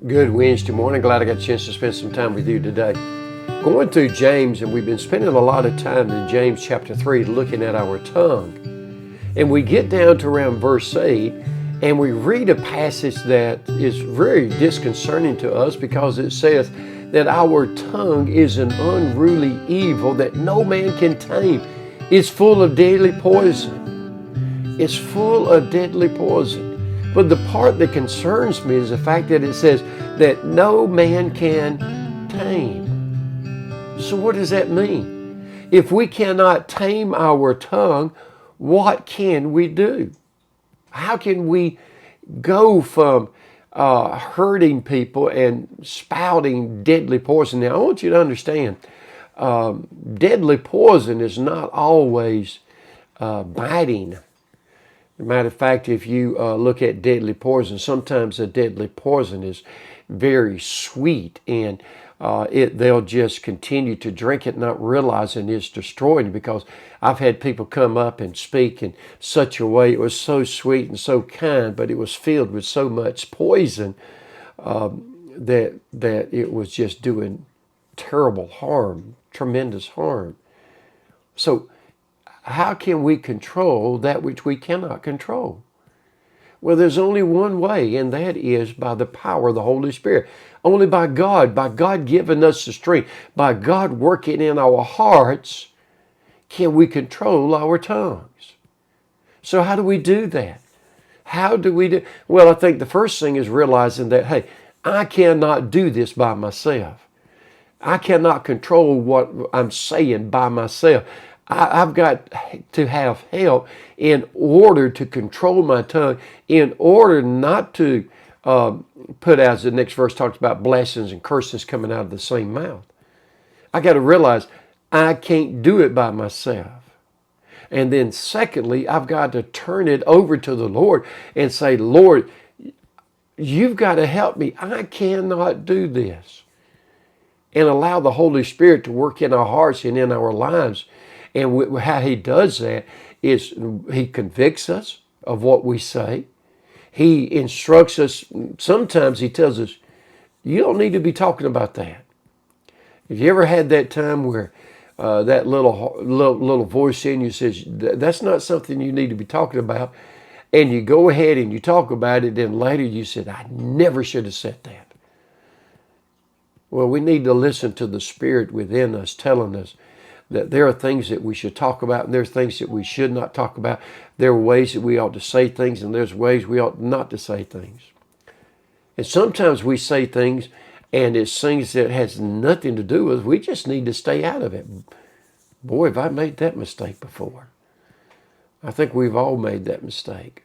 Good Wednesday morning. Glad I got a chance to spend some time with you today. Going through James, and we've been spending a lot of time in James chapter 3 looking at our tongue. And we get down to around verse 8, and we read a passage that is very disconcerting to us because it says that our tongue is an unruly evil that no man can tame. It's full of deadly poison. It's full of deadly poison. But the part that concerns me is the fact that it says that no man can tame. So what does that mean? If we cannot tame our tongue, what can we do? How can we go from hurting people and spouting deadly poison? Now, I want you to understand, deadly poison is not always biting. As a matter of fact, if you look at deadly poison, sometimes a deadly poison is very sweet, and they'll just continue to drink it, not realizing it's destroying you. Because I've had people come up and speak in such a way, it was so sweet and so kind, but it was filled with so much poison that it was just doing terrible harm, tremendous harm. So how can we control that which we cannot control? Well, there's only one way, and that is by the power of the Holy Spirit. Only by God giving us the strength, by God working in our hearts, can we control our tongues. So how do we do that? How do we do? Well, I think the first thing is realizing that, hey, I cannot do this by myself. I cannot control what I'm saying by myself. I've got to have help in order to control my tongue, in order not to put, as the next verse talks about, blessings and curses coming out of the same mouth. I got to realize I can't do it by myself. And then secondly, I've got to turn it over to the Lord and say, Lord, you've got to help me. I cannot do this. And allow the Holy Spirit to work in our hearts and in our lives. And how he does that is he convicts us of what we say. He instructs us. Sometimes he tells us, you don't need to be talking about that. Have you ever had that time where that little voice in you says, that's not something you need to be talking about, and you go ahead and you talk about it, and later you said, I never should have said that. Well, we need to listen to the Spirit within us telling us that there are things that we should talk about, and there's things that we should not talk about. There are ways that we ought to say things, and there's ways we ought not to say things. And sometimes we say things, and it's things that has nothing to do with us. We just need to stay out of it. Boy, have I made that mistake before. I think we've all made that mistake.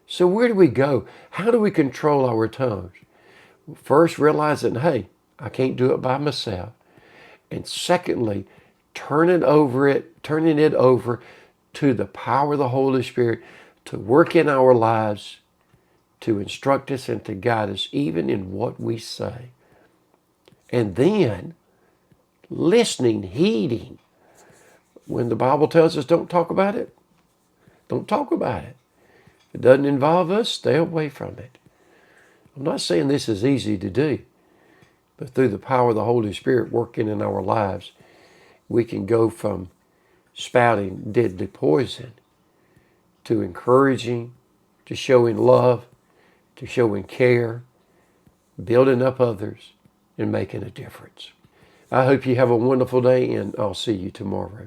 So where do we go? How do we control our tongues? First, realizing, hey, I can't do it by myself. And secondly, turning it over to the power of the Holy Spirit to work in our lives, to instruct us and to guide us even in what we say. And then listening, heeding. When the Bible tells us don't talk about it, don't talk about it. If it doesn't involve us, stay away from it. I'm not saying this is easy to do, but through the power of the Holy Spirit working in our lives, we can go from spouting deadly poison to encouraging, to showing love, to showing care, building up others, and making a difference. I hope you have a wonderful day, and I'll see you tomorrow.